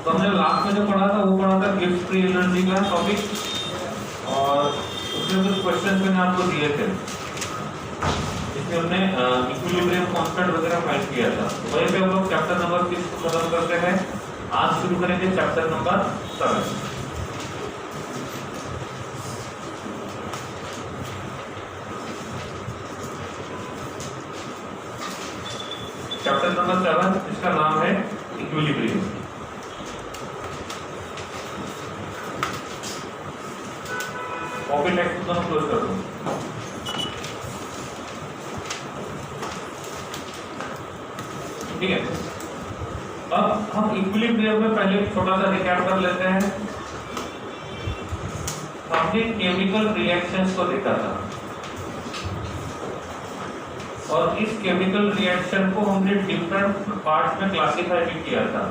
तो हमने लास्ट में जो पढ़ा था वो पढ़ा था गिब्स फ्री एनर्जी का टॉपिक, और उसमें कुछ क्वेश्चन मैंने आपको दिए थे, इसमें हमने इक्विलिब्रियम कांस्टेंट वगैरह फाइंड किया था। वहीं पे हम लोग चैप्टर नंबर 6 को खत्म करते हैं। आज शुरू करेंगे चैप्टर नंबर 7। चैप्टर नंबर 7 इसका नाम है इक्विलिब्रियम। कॉपी टेक्स्ट को क्लोज कर दो। ठीक है, अब हम इक्विलिब्रियम में पहले छोटा सा रिकैप कर लेते हैं। हमने केमिकल रिएक्शंस को देखा था, और इस केमिकल रिएक्शन को हमने डिफरेंट पार्ट्स में क्लासिफाई भी किया था।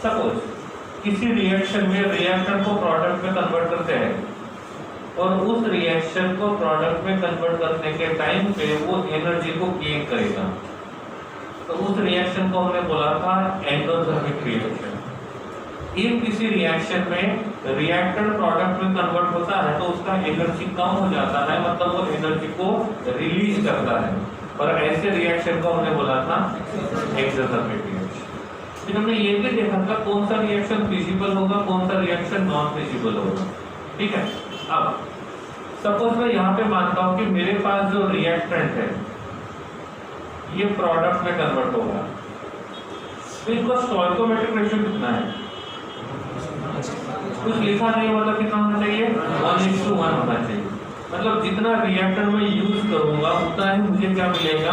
सपोज किसी रिएक्शन में रिएक्टेंट को प्रोडक्ट में कन्वर्ट करते हैं, और उस रिएक्शन को प्रोडक्ट में कन्वर्ट करने के टाइम पे वो एनर्जी को गेन करेगा, तो उस रिएक्शन को हमने बोला था एंडोथर्मिक रिएक्शन। इन किसी रिएक्शन में रिएक्टेंट प्रोडक्ट में कन्वर्ट होता है तो उसका एनर्जी कम हो जाता है, मतलब वो एनर्जी को रिलीज करता है, और ऐसे रिएक्शन को हमने बोला था एक्सोथर्मिक रिएक्शन। फिर हमने ये भी देखा था कौन सा रिएक्शन फिजिबल होगा, कौन सा रिएक्शन नॉन फिजिबल होगा। ठीक है, अब सपोज मैं यहाँ पे मानता हूँ कि मेरे पास जो रिएक्टेंट है ये प्रोडक्ट में कन्वर्ट होगा, तो इसका स्टोइकोमेट्रिक रेशियो कितना है? कुछ लिखा नहीं, मतलब कितना होना चाहिए? 1:1 होना चाहिए। मतलब जितना रिएक्टर में यूज करूंगा उतना ही मुझे क्या मिलेगा?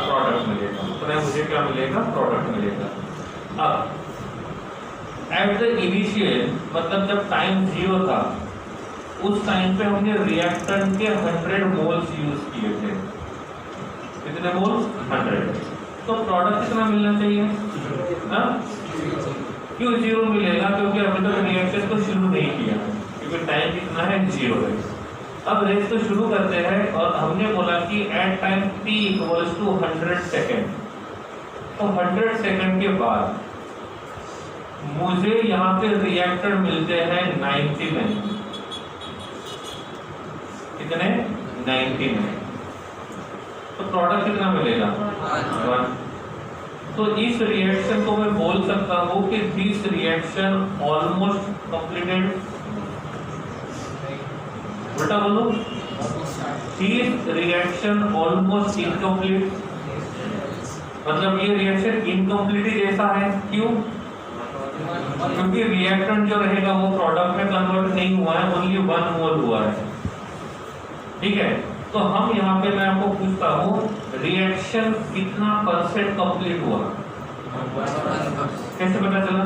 प्रोडक्ट मिलेगा। उतना ही मुझे क्या मिलेगा? प्रोडक्ट मिलेगा। अब एट द इनिशियल, मतलब जब टाइम 0 था, उस टाइम पे हमने रिएक्टेंट के 100 मोल्स यूज किए थे। कितने मोल्स? 100। तो प्रोडक्ट कितना मिलना चाहिए? क्यों 0 मिलेगा? क्योंकि अभी तक रिएक्शन को शुरू नहीं किया, क्योंकि टाइम कितना है? 0 है। अब रेस को शुरू करते हैं, और हमने बोला कि at time t equals to 100 second. तो 100 सेकेंड के बाद मुझे यहाँ पे रिएक्टर मिलते हैं 99। कितने? 99। तो प्रोडक्ट कितना मिलेगा? 1। तो इस रिएक्शन को मैं बोल सकता हूँ कि दिस रिएक्शन ऑलमोस्ट कंप्लीटेड। उल्टा बोलो, दिस रिएक्शन ऑलमोस्ट इनकम्प्लीट। मतलब ये रिएक्शन इनकम्प्लीट जैसा है। क्यों? क्योंकि रिएक्टेंट जो रहेगा वो प्रोडक्ट में कन्वर्ट नहीं हुआ है, ओनली 1 मोल हुआ है। ठीक है, तो हम यहाँ पे मैं आपको पूछता हूँ रिएक्शन कितना % कंप्लीट हुआ? कैसे पता चला?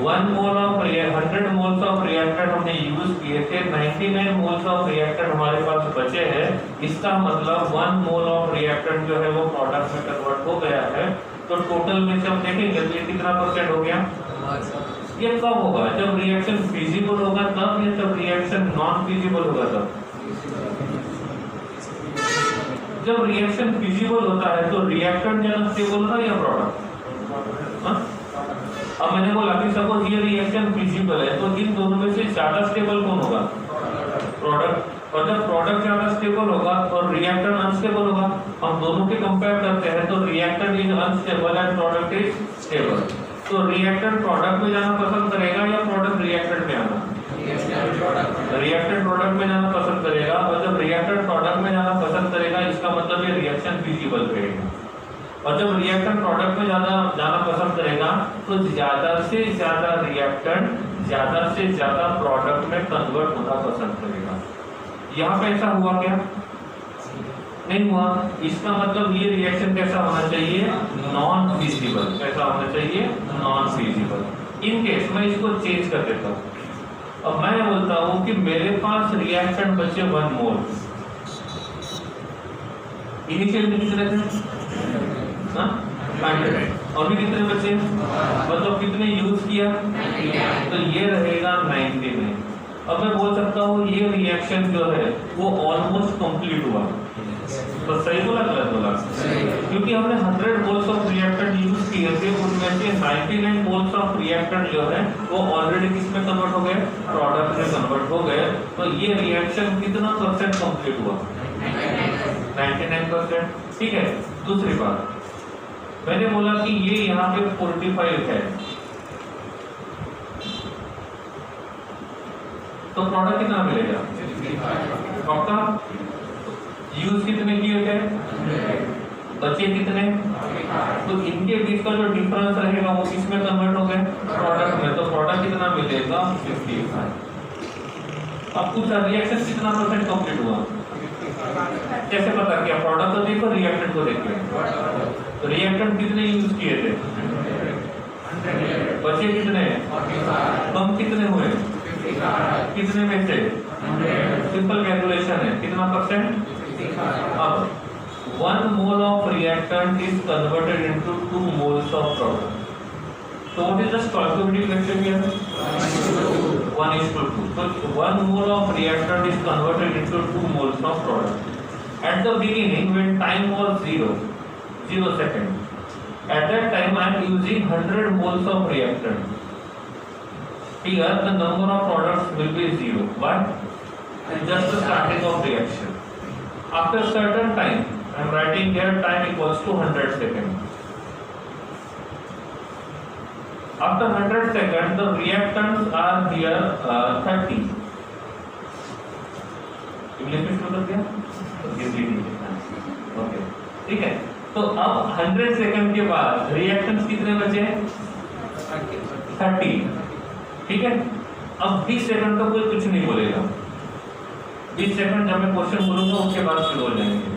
1 mole of 100 moles of reactant हमने यूज किए थे, 99 मोल्स ऑफ रिएक्टेंट हमारे पास बचे हैं। इसका मतलब 1 मोल ऑफ रिएक्टेंट जो है वो प्रोडक्ट में कन्वर्ट हो गया है। तो टोटल में से हम देखेंगे तो ये कितना % हो गया? ये कब होगा? जब रिएक्शन फिजिबल होगा तब, या जब रिएक्शन नॉन फिजिबल होगा तब? जब रिएक्शन फिजिबल होता है तो रिएक्टेंट ज्यादा स्टेबल होगा या प्रोडक्ट? अब मैंने बोला कि सपोज ये रिएक्शन फिजिबल है, तो इन दोनों में से ज्यादा स्टेबल कौन होगा? प्रोडक्ट। और जब प्रोडक्ट ज्यादा स्टेबल होगा और रिएक्टेंट अनस्टेबल होगा, हम दोनों के कंपेयर करते हैं तो reactant is unstable and product is stable. तो रिएक्टेंट प्रोडक्ट में जाना पसंद करेगा या प्रोडक्ट रिएक्टेंट में आना? रिएक्टेंट प्रोडक्ट में जाना पसंद करेगा, और जब रिएक्टेंट प्रोडक्ट में जाना पसंद करेगा इसका मतलब ये रिएक्शन फिजिबल रहेगा। और जब रिएक्टेंट प्रोडक्ट में जाना पसंद करेगा तो ज्यादा से ज्यादा रिएक्टेंट ज्यादा से ज्यादा प्रोडक्ट में कन्वर्ट होना पसंद करेगा। यहाँ पे ऐसा हुआ क्या? नहीं हुआ। इसका मतलब ये रिएक्शन कैसा होना चाहिए? Non feasible. कैसा होना चाहिए? Non feasible. इन केस मैं इसको चेंज कर देता हूँ। अब मैं बोलता हूँ कि मेरे पास रिएक्टेंट बचे 1 मोल। इनिशियल में कितने थे? 100। अभी कितने बचे? मतलब कितने यूज किया? तो ये रहेगा 99। अब मैं बोल सकता हूँ ये रिएक्शन जो है वो ऑलमोस्ट कंप्लीट हुआ। तो सही बोला गलत बोला? क्योंकि हमने 100 मोल्स ऑफ रिएक्टेंट यूज किए थे, उनमें से 99 मोल्स ऑफ रिएक्टेंट जो है वो ऑलरेडी किस में कन्वर्ट हो गए? प्रोडक्ट में कन्वर्ट हो गए। तो ये रिएक्शन कितना परसेंट कंप्लीट हुआ? 99%। ठीक है। दूसरी बात मैंने बोला कि ये यहाँ पे 45 है, तो प्रोडक्ट कितना मिलेगा? पक्का? यूज कितने किए थे? बचे कितने? तो इनके बीच का जो डिफरेंस रहेगा वो किसमें कन्वर्ट हो गए? प्रोडक्ट में। तो प्रोडक्ट कितना मिलेगा? 55। अब कुछ रिएक्शन कितना परसेंट कंप्लीट हुआ? कैसे पता किया? प्रोडक्ट को देखो, रिएक्टेंट को देखो। तो रिएक्टेंट कितने यूज किए थे? बचे कितने? कम कितने हुए? कितने में से? सिंपल कैलकुलेशन है, कितना परसेंट? अब 1 mole of reactant is converted into 2 moles of product. So what is the stoichiometric ratio here? 1:2. So 1 mole of reactant is converted into 2 moles of product. At the beginning, when time was 0 second, at that time I am using 100 moles of reactant. Here the number of products will be 0. Why? It's just the starting of reaction. After certain time, I am writing here time equals to 100 seconds. After 100 seconds, the reactants are here 30. English में शुरू कर दिया? Okay, ठीक है। तो अब 100 second के बाद रिएक्टेंट्स कितने बचे? 30। ठीक है। अब 20 सेकंड तक कोई कुछ नहीं बोलेगा। 20 सेकंड जब मैं क्वेश्चन बोलूंगा उसके बाद शुरू हो जाएंगे।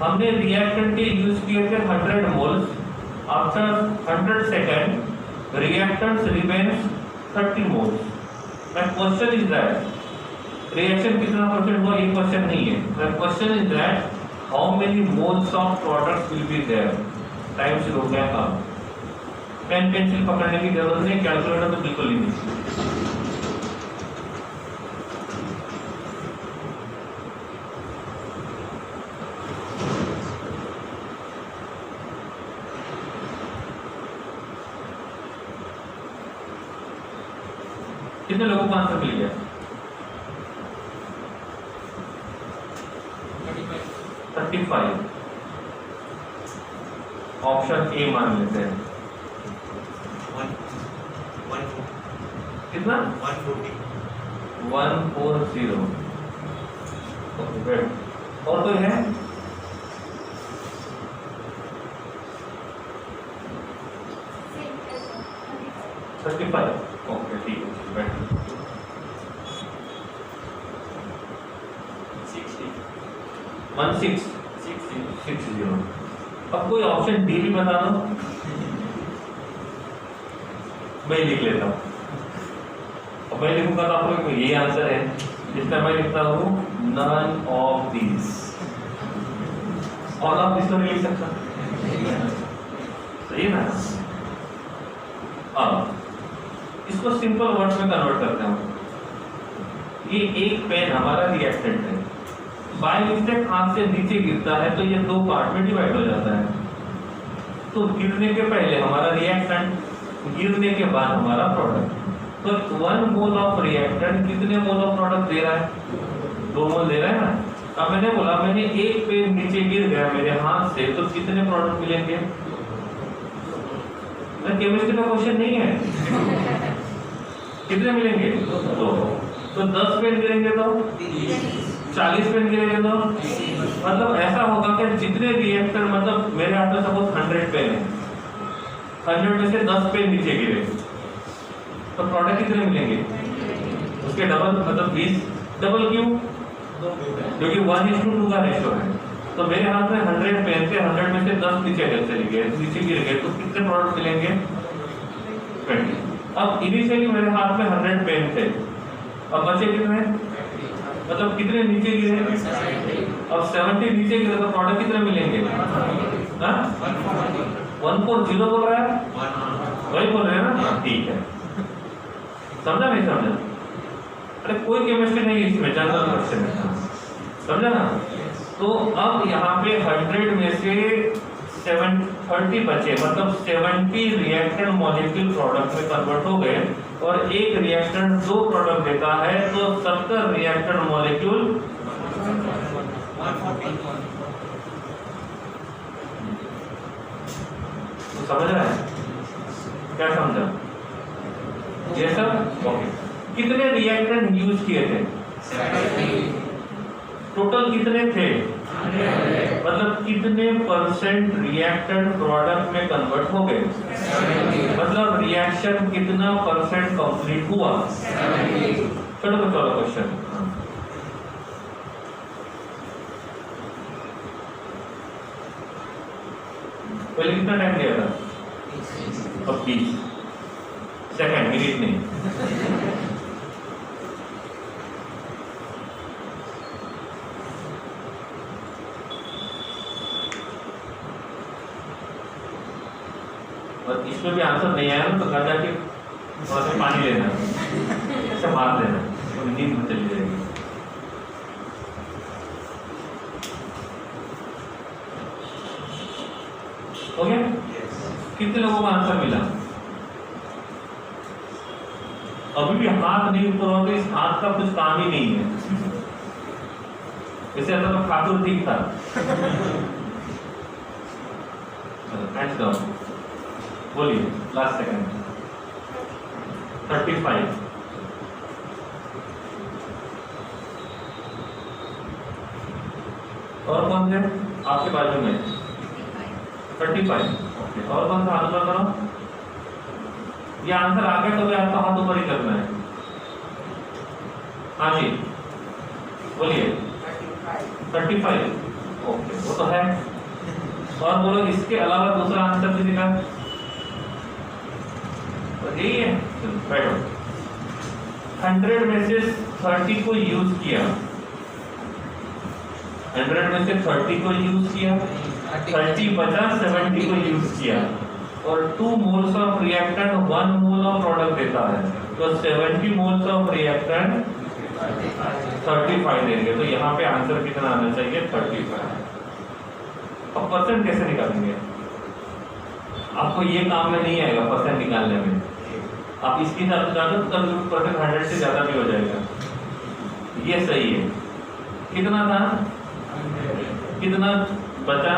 हमने रिएक्टेंट के यूज किए थे 100 moles. After 100 second reactants remains 30 moles. My question is that reaction कितना परसेंट हुआ? ये क्वेश्चन नहीं है। My question is that how many moles of products will be there. Time शुरू हो गया। अब पेन पेंसिल पकड़ने की जरूरत नहीं, कैलकुलेटर तो बिल्कुल ही नहीं। कितने लोगों को आंसर मिल गया? 35। ऑप्शन ए मान लेते हैं। कितना? 140। और कोई है? 35। ओके, ठीक है। 1660। अब कोई ऑप्शन डी भी बता दो, मैं लिख लेता हूँ। अब मैं लिखूंगा तो आपको ये आंसर है। इसका मैं लिखता हूँ none of these. All of this तो नहीं लिख सकता, सही ना? अब इसको सिंपल वर्ड्स में कन्वर्ट करते हैं। ये एक पेन हमारा रिएक्टेंट है, बाय मिस्टेक हाथ से नीचे गिरता है तो ये 2 पार्ट में डिवाइड हो जाता है। तो गिरने के पहले हमारा रिएक्टेंट, गिरने के बाद हमारा प्रोडक्ट। तो 1 मोल ऑफ रिएक्टेंट कितने मोल ऑफ प्रोडक्ट दे रहा है? 2 मोल दे रहा है ना। अब मैंने बोला मैंने एक पेन नीचे गिर गया मेरे हाथ से, तो कितने प्रोडक्ट मिलेंगे? केमिस्ट्री का क्वेश्चन नहीं है। कितने मिलेंगे? 2। तो 10 पेन गिरेंगे तो 40 पेन गिरेंगे तो मतलब ऐसा होगा कि जितने रिएक्टर, मतलब मेरे हाथ में सपोज 100 पेन है, 100 में से 10 पेन नीचे गिरे तो प्रोडक्ट कितने मिलेंगे? उसके डबल, मतलब 20। डबल क्यों? क्योंकि 1:2 का रेशियो है। तो मेरे हाथ में 100 पेन थे, 100 में से 10 नीचे चले गए, नीचे गिर गए, तो कितने प्रोडक्ट मिलेंगे? 20। अब इनिशियली मेरे हाथ में 100 पेन थे, अब बचे कितने? मतलब कितने नीचे गिरे? अब 70 नीचे गिरे तो प्रोडक्ट कितने मिलेंगे? 140 बोल रहा है, वही बोल रहे हैं ना? ठीक है, समझा नहीं समझा? अरे कोई केमिस्ट्री नहीं इसमें, जनरल क्वेश्चन है, समझा ना? तो अब यहाँ पे 100 में से 30 बचे, मतलब 70 रिएक्टेंट मॉलिक्यूल प्रोडक्ट में कन्वर्ट हो गए और एक रिएक्टेंट 2 प्रोडक्ट देता है, तो 70 रिएक्टेंट मॉलिक्यूल तो समझ रहा है? क्या समझा? ये सब ओके। कितने रिएक्टेंट यूज किए थे? टोटल कितने थे? मतलब कितने परसेंट रिएक्टेंट प्रोडक्ट में कन्वर्ट हो गए? मतलब रिएक्शन कितना परसेंट कंप्लीट हुआ? चलो क्वेश्चन। पहले कितना टाइम लिया था? 20 सेकंड, मिनट नहीं। और इसमें भी आंसर नहीं आया ना तो घर जाके थोड़ा सा पानी लेना, ऐसे मार देना तो नींद में चली जाएगी। हो गया? कितने लोगों को आंसर मिला? अभी भी हाथ नहीं ऊपर हुआ तो इस हाथ का कुछ काम ही नहीं है। इसे तो ठाकुर ठीक था। हैंड्स डाउन, बोलिए लास्ट सेकंड। 35। और कौन थे आपके बाजू में? 35। ओके, और कौन सा आंसर करो? ये आंसर आ गया तो भी आपका हाथ ऊपर ही करना है। हाँ जी बोलिए। 35। ओके, वो तो है। और बोलो इसके अलावा दूसरा आंसर किसी का? यही है। बैठो। 100 में से 30 को यूज किया, 100 में से 30 को यूज किया, 30 बचा, 70 को यूज किया और 2 moles of reactant 1 mole of product देता है, तो 70 मोल्स ऑफ रिएक्टेंट 35 देंगे। तो यहाँ पे आंसर कितना आना चाहिए? 35। अब परसेंट कैसे निकालेंगे? आपको ये काम में नहीं आएगा परसेंट निकालने में। आप इसकी तरफ जाते तो परसेंट 100 से ज्यादा भी हो जाएगा। ये सही है। कितना था? कितना बचा?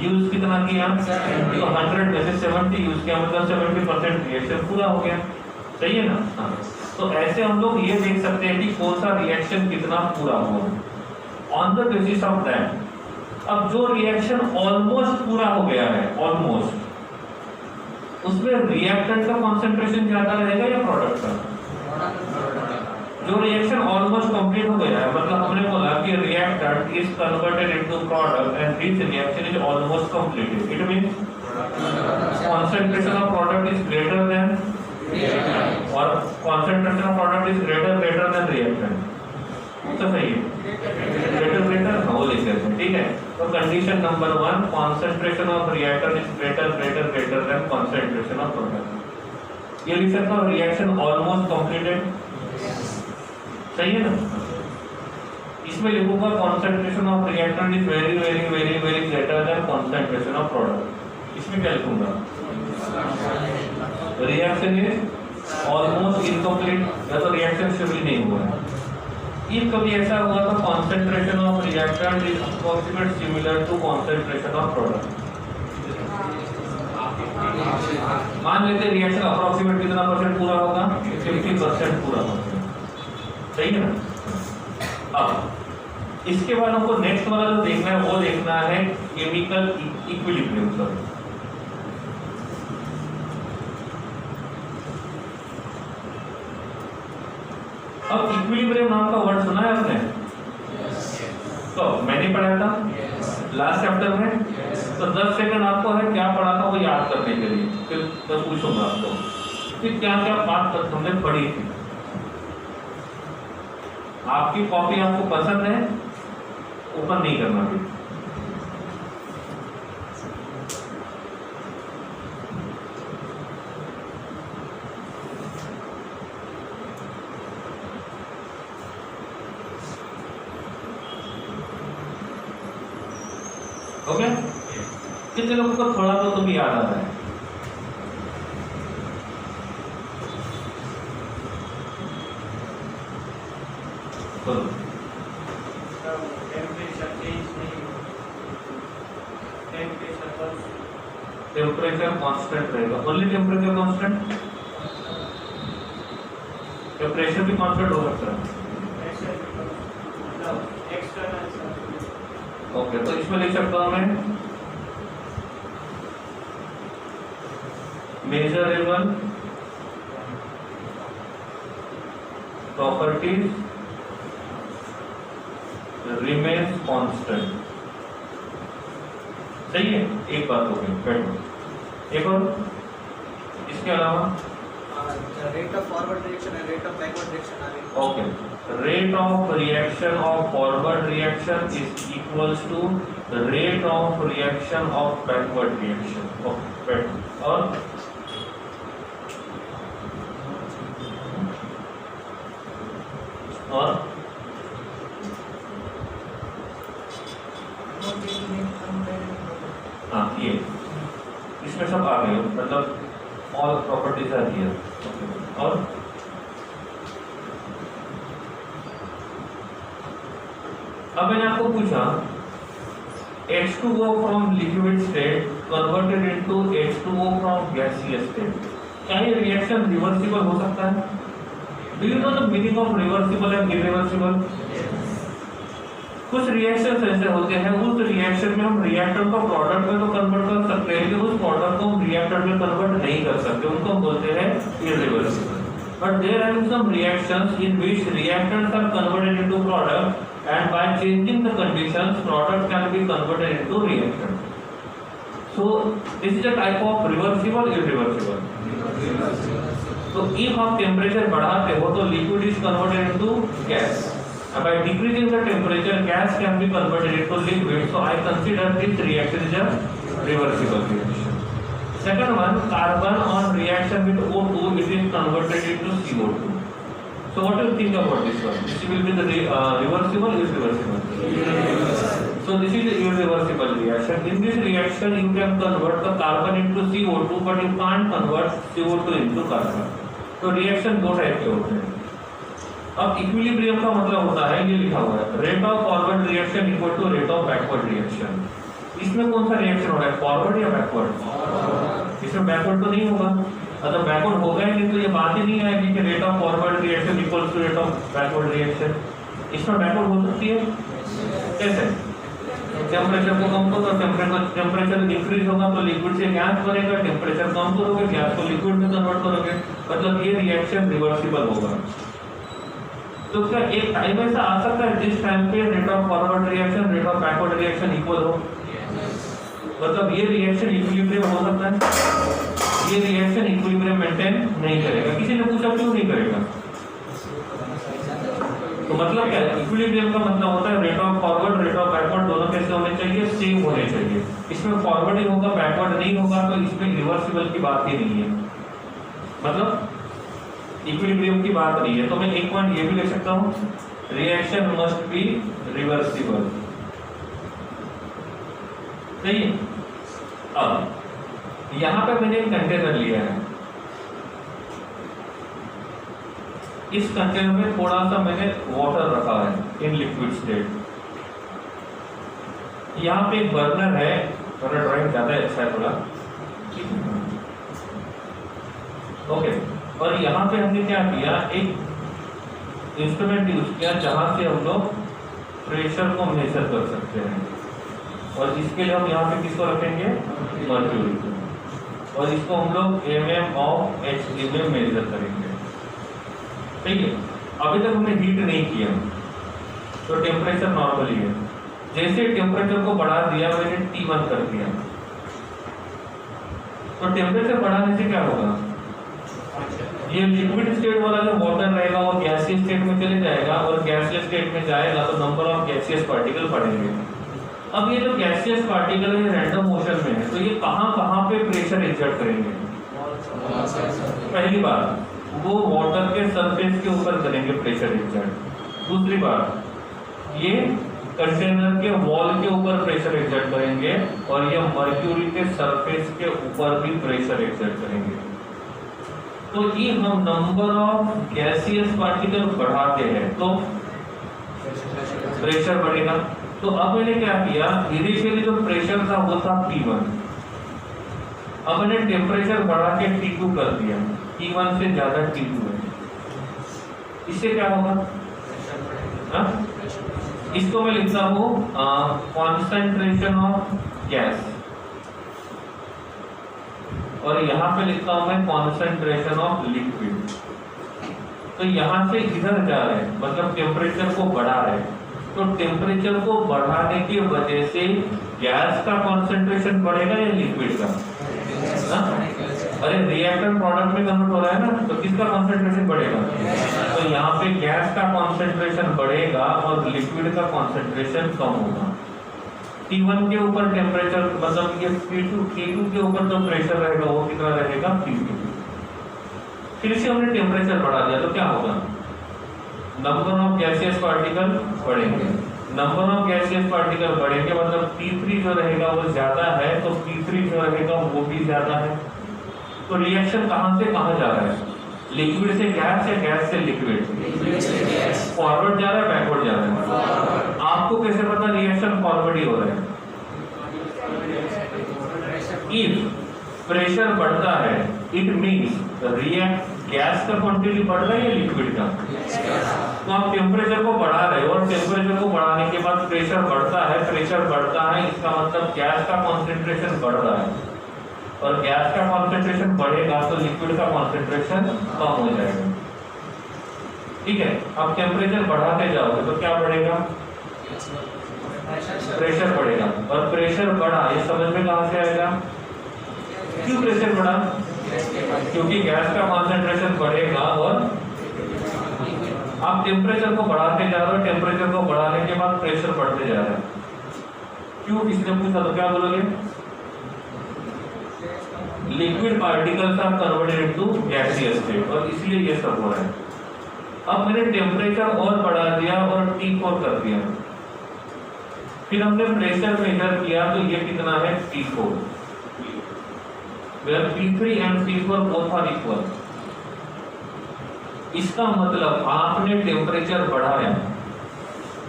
यूज कितना किया? तो 100 में से 70 यूज किया, मतलब 70% रिएक्शन पूरा हो गया। सही है ना? हाँ। तो ऐसे हम लोग ये देख सकते हैं कि कौन सा रिएक्शन कितना पूरा हुआ on the basis of that. अब जो रिएक्शन ऑलमोस्ट पूरा हो गया है, ऑलमोस्ट, उसमें रिएक्टेंट का कॉन्सेंट्रेशन ज्यादा रहेगा या प्रोडक्ट का? जो रिएक्शन ऑलमोस्ट कंप्लीट हो गया है, मतलब हमने बोला कि reactant is converted into product and this reaction is almost completed, it means concentration of product is greater than और concentration of product is greater than reactant। तो सही है, greater वो लिख देते हैं, ठीक है। तो condition number 1, concentration of reactant is greater than concentration of product। ये लिख सकता हूँ रिएक्शन ऑलमोस्ट कंप्लीटेड, सही है ना। इसमें लिखूंगा concentration of reactant is very greater than concentration of product। इसमें क्या लिखूंगा? रिएक्शन इज ऑलमोस्ट इनकम्प्लीट, या तो रिएक्शन शुरू ही नहीं हुआ है। if कभी ऐसा हुआ तो concentration of reactant is approximate similar to concentration of product। मान लेते रिएक्शन अप्रोक्सीमेट कितना परसेंट पूरा होगा? 50% पूरा होगा, सही है ना। अब इसके बाद हमको नेक्स्ट वाला जो देखना है वो देखना है केमिकल इक्विलिब्रियम का। अब इक्विलिब्रियम नाम का वर्ड सुना है आपने? तो मैंने पढ़ाया था लास्ट चैप्टर में। तो 10 सेकंड आपको है क्या पढ़ा था वो याद करने के लिए, फिर मैं पूछूंगा आपको कि क्या क्या बात हमने पढ़ी थी। आपकी कॉपी आपको पसंद है, ओपन नहीं करना भी। ओके, कितने लोगों को थोड़ा बहुत तो भी याद आ रहा है? टेम्परेचर कांस्टेंट रहेगा, ओनली टेम्परेचर कांस्टेंट, या प्रेशर भी कांस्टेंट हो सकता है? ओके, तो इसमें लिख सकता हूं मैं मेजरेबल प्रॉपर्टीज रिमेन्स कांस्टेंट। सही है, एक बात हो गई, बैठो। एक और इसके अलावा रेट ऑफ फॉरवर्ड रिएक्शन है, रेट ऑफ बैकवर्ड रिएक्शन आ रही है। Okay, rate of reaction of forward reaction is equals to rate of reaction of backward reaction. Okay, बैठो। और हाँ, ये इसमें सब आ गए, मतलब ऑल प्रॉपर्टीज आर हियर। और अब मैंने आपको पूछा H2O from liquid state converted into H2O from gaseous state, क्या ये रिएक्शन रिवर्सिबल हो सकता है? Do you know the meaning of reversible and irreversible? कुछ रिएक्शंस ऐसे होते हैं, उस रिएक्शन में हम रिएक्टर को प्रोडक्ट में तो कन्वर्ट कर सकते हैं, लेकिन उस प्रोडक्ट को हम रिएक्टर में कन्वर्ट नहीं कर सकते, उनको हम बोलते हैं irreversible. But there are some reactions in which reactants are converted into product, and by changing the conditions, product can be converted into reactant. So this is a type of reversible, irreversible. So if आप temperature बढ़ाते हो तो liquid is converted into gas. And by decreasing the temperature, gas can be converted into liquid. So I consider this reaction is a reversible reaction. Second one, carbon on reaction with O2, it is converted into CO2. So what do you think about this one? This will be the reversible, irreversible? So this is the irreversible reaction. In this reaction, you can convert the carbon into CO2, but you can't convert CO2 into carbon. तो reaction दो type के होते हैं। अब equilibrium का मतलब होता है, ये लिखा हुआ है, rate of forward reaction equal to rate of backward reaction. इसमें कौन सा रिएक्शन हो रहा है, फॉरवर्ड या बैकवर्ड? इसमें बैकवर्ड तो नहीं होगा, अगर बैकवर्ड होगा ही नहीं तो ये बात ही नहीं आएगी कि rate of forward reaction equal to rate of backward reaction. इसमें बैकवर्ड हो सकती है कैसे? टेम्परेचर को कम करो, टेम्परेचर इंक्रीज होगा तो लिक्विड से गैस बनेगा, टेम्परेचर कम करोगे गैस को लिक्विड में कन्वर्ट करोगे, मतलब ये रिएक्शन रिवर्सिबल होगा। तो क्या एक टाइम ऐसा आ सकता है जिस टाइम पे rate of forward reaction rate of backward reaction equal हो? मतलब ये रिएक्शन इक्विलिब्रियम हो सकता है, ये रिएक्शन इक्विलिब्रियम मेंटेन नहीं करेगा। किसी ने पूछा क्यों नहीं करेगा? तो मतलब क्या है, इक्विलिब्रियम का मतलब होता है rate of forward rate of backward दोनों कैसे होने चाहिए, सेम होने चाहिए। इसमें फॉरवर्ड ही होगा बैकवर्ड नहीं होगा तो इसमें रिवर्सिबल की बात ही नहीं है, मतलब इक्विलिब्रियम की बात नहीं है। तो मैं एक पॉइंट ये भी लिख सकता हूँ, रिएक्शन मस्ट बी रिवर्सिबल। सही है। अब यहाँ पे मैंने एक कंटेनर लिया है, इस कंटेनर में थोड़ा सा मैंने वाटर रखा है इन लिक्विड स्टेट। यहाँ पे एक बर्नर है, मेरा ड्राइंग ज्यादा अच्छा है थोड़ा, ओके। और यहाँ पे हमने क्या किया, एक इंस्ट्रूमेंट यूज किया जहां से हम लोग प्रेशर को मेजर कर सकते हैं, और इसके लिए हम यहाँ पे किसको रखेंगे, मर्क्यूरी को, और इसको हम लोग mm ऑफ Hg में मेजर करेंगे। ठीक है, अभी तक हमने हीट नहीं किया तो टेम्परेचर नॉर्मली है, जैसे टेम्परेचर को बढ़ा दिया मैंने T1 कर दिया, तो टेम्परेचर बढ़ाने से क्या होगा, ये लिक्विड स्टेट वाला जो वाटर रहेगा वो गैसियस स्टेट में चले जाएगा, और गैसियस स्टेट में जाएगा तो नंबर ऑफ गैसियस पार्टिकल बढ़ेंगे। अब ये जो गैसियस पार्टिकल है रैंडम मोशन में है, तो ये कहाँ पे प्रेशर एक्सर्ट करेंगे? पहली बात वो वाटर के सरफेस के ऊपर करेंगे प्रेशर एक्सर्ट। दूसरी बात ये कंटेनर के वॉल के ऊपर प्रेशर एक्सर्ट करेंगे और ये मर्क्यूरी के सरफेस के ऊपर भी प्रेशर एक्सर्ट करेंगे। तो ये हम नंबर ऑफ गैसियस पार्टिकल बढ़ाते हैं तो प्रेशर बढ़ेगा। तो अब मैंने क्या किया, इनिशियली जो प्रेशर था वो था P1, अब मैंने टेम्परेचर बढ़ा के T2 कर दिया, P1 से ज्यादा T2 है। इससे क्या होगा, इसको मैं लिखता हूं कॉन्सेंट्रेशन ऑफ गैस, और यहां पे लिखता हूं मैं कॉन्सेंट्रेशन ऑफ लिक्विड। तो यहां से इधर जा रहे हैं, मतलब टेम्परेचर को बढ़ा रहे हैं। तो टेम्परेचर को बढ़ाने की वजह से गैस का कॉन्सेंट्रेशन बढ़ेगा या लिक्विड का? अरे रिएक्टेंट प्रोडक्ट में कन्वर्ट हो रहा है ना, तो किसका कॉन्सेंट्रेशन बढ़ेगा? तो यहाँ पे गैस का कॉन्सेंट्रेशन बढ़ेगा और लिक्विड का कॉन्सेंट्रेशन कम होगा। T1 के ऊपर टेम्परेचर, मतलब ये T2 के ऊपर जो प्रेशर रहेगा वो कितना रहेगा? P2। फिर से हमने टेम्परेचर बढ़ा दिया तो क्या होगा, नंबर ऑफ गैसियस पार्टिकल बढ़ेंगे। नंबर ऑफ गैसियस पार्टिकल बढ़ेंगे मतलब P3 जो रहेगा वो ज्यादा है, तो P3 जो रहेगा वो भी ज्यादा है। तो रिएक्शन कहां से कहां जा रहा है, लिक्विड से गैस या गैस से लिक्विड? फॉरवर्ड जा रहा है, बैकवर्ड जा रहा है? आपको कैसे पता रिएक्शन फॉरवर्ड ही हो रहा है? इफ प्रेशर बढ़ता है इट मींस गैस का क्वांटिटी बढ़ रहा है या लिक्विड का? तो आप टेम्परेचर को बढ़ा रहे हो और टेम्परेचर को बढ़ाने के बाद प्रेशर बढ़ता है, प्रेशर बढ़ता है इसका मतलब गैस का कॉन्सेंट्रेशन बढ़ रहा है, और गैस का कॉन्सेंट्रेशन बढ़ेगा तो लिक्विड का कॉन्सेंट्रेशन कम हो जाएगा। ठीक है, अब टेम्परेचर बढ़ाते जाओगे तो क्या बढ़ेगा? प्रेशर बढ़ेगा, और प्रेशर बढ़ा ये समझ में कहां से आएगा? क्यों प्रेशर बढ़ा? क्योंकि गैस का कॉन्सेंट्रेशन बढ़ेगा और आप टेम्परेचर को बढ़ाते जा रहे हो, टेम्परेचर को बढ़ाने के बाद प्रेशर बढ़ते जा रहा है। क्यों, किसने पूछा तो क्या बोलोगे? Liquid particles are converted into gaseous state, और इसलिए ये सब हो रहा है। अब मैंने टेम्परेचर और बढ़ा दिया और T4 कर दिया, फिर हमने प्रेशर मेजर किया तो ये कितना है? T4, where P3 and T4 both are equal। इसका मतलब आपने टेम्परेचर बढ़ाया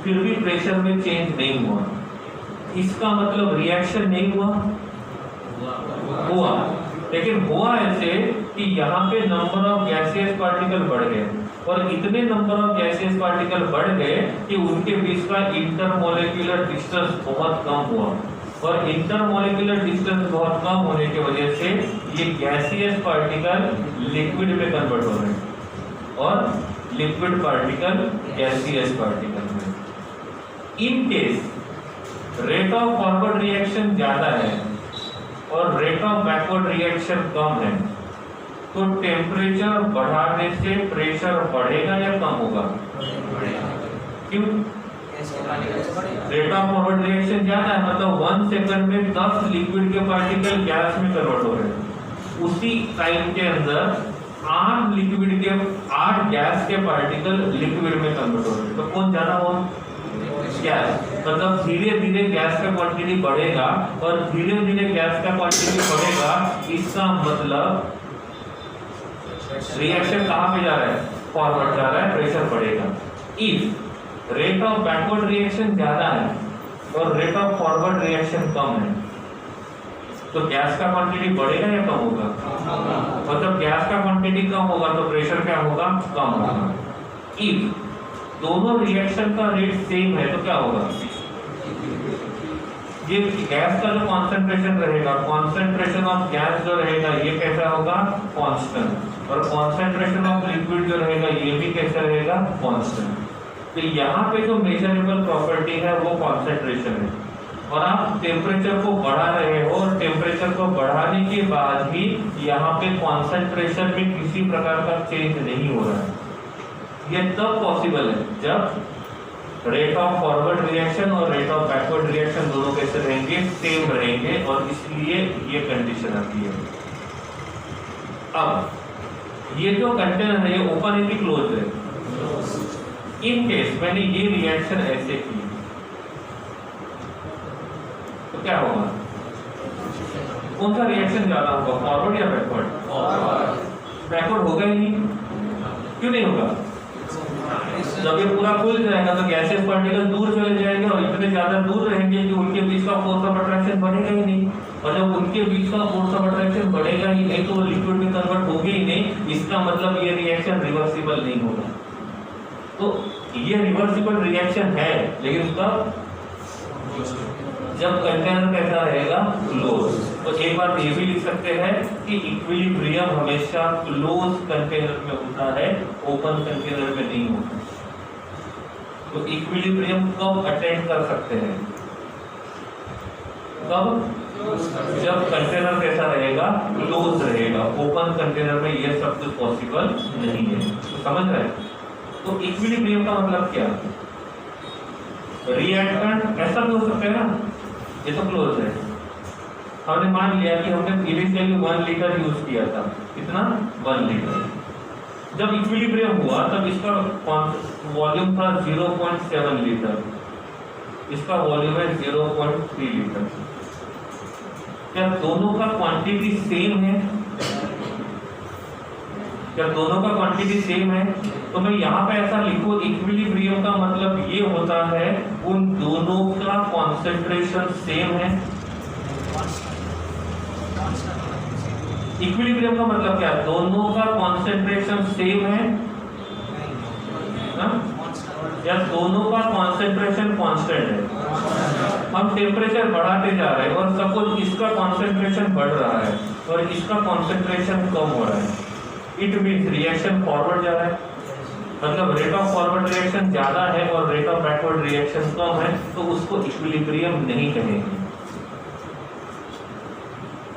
फिर भी प्रेशर में चेंज नहीं हुआ, इसका मतलब रिएक्शन नहीं हुआ, लेकिन हुआ ऐसे कि यहाँ पे नंबर ऑफ गैसियस पार्टिकल बढ़ गए, और इतने नंबर ऑफ गैसियस पार्टिकल बढ़ गए कि उनके बीच का इंटरमोलिक्यूलर डिस्टेंस बहुत कम हुआ, और इंटरमोलिक्यूलर डिस्टेंस बहुत कम होने की वजह से ये गैसियस पार्टिकल लिक्विड में कन्वर्ट हो रहे हैं और लिक्विड पार्टिकल गैसियस पार्टिकल में। In case rate of forward reaction ज्यादा है और रेट ऑफ बैकवर्ड रिएक्शन कम है, तो टेम्परेचर बढ़ाने से प्रेशर बढ़ेगा या कम होगा? क्यों? रेट ऑफ फॉरवर्ड रिएक्शन ज्यादा है, मतलब 1 सेकंड में 10 लिक्विड के पार्टिकल गैस में कन्वर्ट हो रहे हैं। उसी टाइम के अंदर 8 लिक्विड के 8 गैस के पार्टिकल लिक्विड में कन्वर्ट हो रहे हैं, तो कौन ज्यादा होगा? गैस। मतलब धीरे धीरे गैस का क्वांटिटी बढ़ेगा और धीरे धीरे गैस का क्वांटिटी बढ़ेगा, इसका मतलब रिएक्शन कहां पे जा रहा है? फॉरवर्ड जा रहा है, प्रेशर बढ़ेगा। If rate of backward reaction ज्यादा है और रेट ऑफ फॉरवर्ड रिएक्शन कम है, तो गैस का क्वांटिटी बढ़ेगा या कम होगा? मतलब गैस का क्वांटिटी कम होगा तो प्रेशर क्या होगा? कम होगा। इफ दोनों रिएक्शन का रेट सेम है तो क्या होगा? ये गैस का जो कॉन्सेंट्रेशन रहेगा, कॉन्सेंट्रेशन ऑफ गैस जो रहेगा ये कैसा होगा? कांस्टेंट, और कॉन्सेंट्रेशन ऑफ लिक्विड जो रहेगा ये भी कैसा रहेगा? कांस्टेंट। तो यहाँ पे जो मेजरेबल प्रॉपर्टी है वो कॉन्सेंट्रेशन है, और आप टेम्परेचर को बढ़ा रहे हो और टेम्परेचर को बढ़ाने के बाद भी यहाँ पे कॉन्सेंट्रेशन में किसी प्रकार का चेंज नहीं हो रहा है। ये तब पॉसिबल है जब रेट ऑफ फॉरवर्ड रिएक्शन और रेट ऑफ बैकवर्ड रिएक्शन दोनों कैसे रहेंगे? सेम रहेंगे, और इसलिए ये कंडीशन आती है। अब ये जो कंटेनर है ये ओपन है कि क्लोज है? इन केस मैंने ये रिएक्शन ऐसे की तो क्या होगा? कौन सा रिएक्शन ज्यादा होगा, फॉरवर्ड या बैकवर्ड? बैकवर्ड होगा ही नहीं। क्यों नहीं होगा? जब ये पूरा खुल जाएगा तो गैसेस पार्टिकल दूर चले जाएंगे और इतने ज्यादा दूर रहेंगे कि उनके बीच का फोर्स ऑफ अट्रैक्शन बढ़ेगा ही नहीं। और जब उनके बीच का फोर्स ऑफ अट्रैक्शन बढ़ेगा ही नहीं तो वो लिक्विड में कन्वर्ट होगी ही नहीं। इसका मतलब ये रिएक्शन रिवर्सिबल नहीं होगा। तो ये रिवर्सिबल रिएक्शन है, लेकिन तब जब कंटेनर कैसा रहेगा, क्लोज। तो एक बार ये भी लिख सकते हैं कि इक्विलिब्रियम हमेशा क्लोज कंटेनर में होता है, ओपन कंटेनर में नहीं होता। तो इक्विलिब्रियम कब अटेंड कर सकते हैं? कब? जब कंटेनर कैसा रहेगा, क्लोज रहेगा। ओपन कंटेनर में ये सब कुछ पॉसिबल नहीं है। तो समझ रहे हैं? तो इक्विलिब्रियम का मतलब क्या? रिएक्टेंट ऐसा भी हो सकता है ना, ये तो क्लोज है। हमने मान लिया कि हमने इनिशियली 1 लीटर यूज किया था। कितना? 1 लीटर। जब इक्विलिब्रियम हुआ तब इसका वॉल्यूम था 0.7 लीटर, इसका वॉल्यूम है 0.3 लीटर। क्या दोनों का क्वांटिटी सेम है? क्या दोनों का क्वांटिटी सेम है? तो मैं यहाँ पे ऐसा लिखूं, इक्विलिब्रियम का मतलब ये होता है उन दोनों का कॉन्सेंट्रेशन सेम है। इक्विलिब्रियम का मतलब क्या? दोनों का कॉन्सेंट्रेशन सेम है ना? या दोनों का कॉन्सेंट्रेशन कांस्टेंट है। हम टेम्परेचर बढ़ाते जा रहे हैं और सपोज इसका कॉन्सेंट्रेशन बढ़ रहा है और इसका कॉन्सेंट्रेशन कम हो रहा है, इट मीन्स रिएक्शन फॉरवर्ड जा रहा है। मतलब रेट ऑफ फॉरवर्ड रिएक्शन ज्यादा है और रेट ऑफ बैकवर्ड रिएक्शन कम है, तो उसको इक्विलिब्रियम नहीं कहेंगे।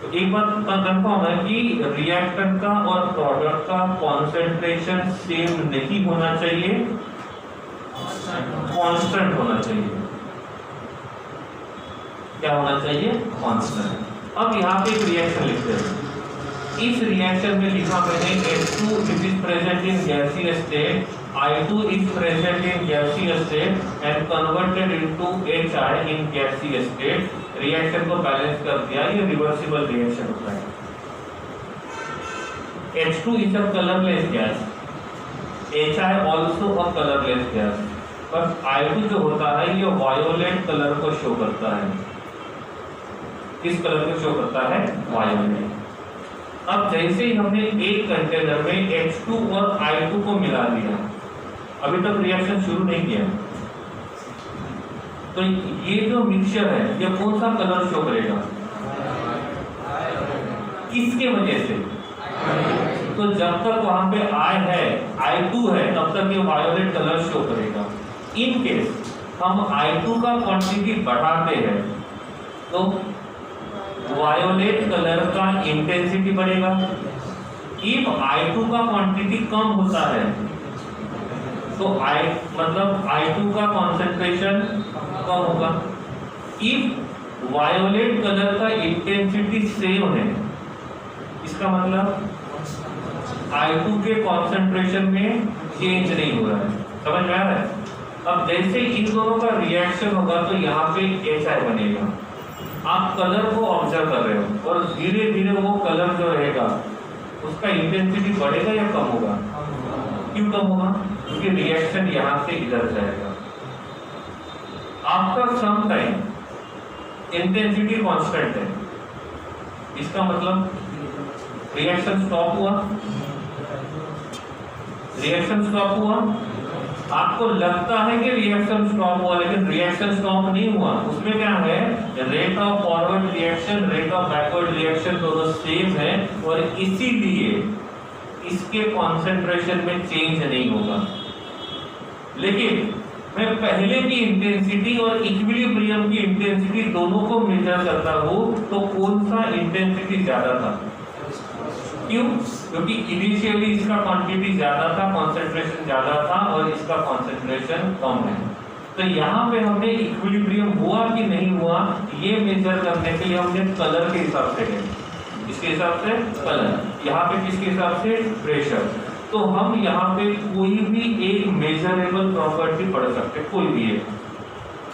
तो एक बात कंफर्म है कि रिएक्टेंट का और प्रोडक्ट का कॉन्सेंट्रेशन सेम नहीं होना चाहिए, कांस्टेंट होना चाहिए। क्या होना चाहिए? कांस्टेंट। अब यहाँ पे एक रिएक्शन लिखते हैं। इस रिएक्शन में लिखा मैंने H2 which is present in gaseous state, I2 is present in gaseous state and converted into HI in gaseous state। Reaction को बैलेंस कर दिया। ये रिवर्सिबल रिएक्शन होता है। H2 is a colorless gas, HI also a colorless gas। पर I2 जो होता है ये वायोलेट कलर को शो करता है। किस कलर को शो करता है? वायोलेट। अब जैसे ही हमने एक कंटेनर में H2 और I2 को मिला दिया, अभी तक रिएक्शन शुरू नहीं किया, तो ये जो मिक्सचर है ये कौन सा कलर शो करेगा? किसके वजह से? तो जब तक वहां पे I है, I2 है, तब तक ये वायोलेट कलर शो करेगा। इन केस हम I2 का क्वांटिटी बढ़ाते हैं तो वायोलेट कलर का इंटेंसिटी बढ़ेगा। इफ I2 का क्वांटिटी कम होता है तो मतलब I2 का कॉन्सेंट्रेशन कम होगा। इफ वायोलेट कलर का इंटेंसिटी सेम है, इसका मतलब I2 के कॉन्सेंट्रेशन में चेंज नहीं हो रहा है। समझ में आ रहा है? अब जैसे इन दोनों का रिएक्शन होगा तो यहाँ पे HI बनेगा। आप कलर को ऑब्जर्व कर रहे हो और धीरे धीरे वो कलर जो रहेगा उसका इंटेंसिटी बढ़ेगा या कम होगा? क्यों कम होगा? क्योंकि रिएक्शन यहाँ से इधर जाएगा। After some time intensity constant है, इसका मतलब रिएक्शन स्टॉप हुआ। रिएक्शन स्टॉप हुआ, आपको लगता है कि रिएक्शन स्टॉप हुआ, लेकिन रिएक्शन स्टॉप नहीं हुआ। उसमें क्या है? Rate of forward reaction, rate of backward reaction दोनों सेम है और इसीलिए इसके कॉन्सेंट्रेशन में चेंज नहीं होगा। लेकिन मैं पहले की इंटेंसिटी और इक्विलिब्रियम की इंटेंसिटी दोनों को मेजर करता हूं तो कौन सा इंटेंसिटी ज्यादा था? क्यों? क्योंकि इनिशियली इसका क्वांटिटी ज्यादा था, कॉन्सेंट्रेशन ज्यादा था और इसका कॉन्सेंट्रेशन कम है। तो यहाँ पे हमने इक्विलिब्रियम हुआ कि नहीं हुआ ये मेजर करने के लिए हमने कलर के हिसाब से गए। इसके हिसाब से कलर, यहाँ पे किसके हिसाब से? प्रेशर। तो हम यहाँ पे कोई भी एक मेजरेबल प्रॉपर्टी पढ़ सकते, कोई भी एक,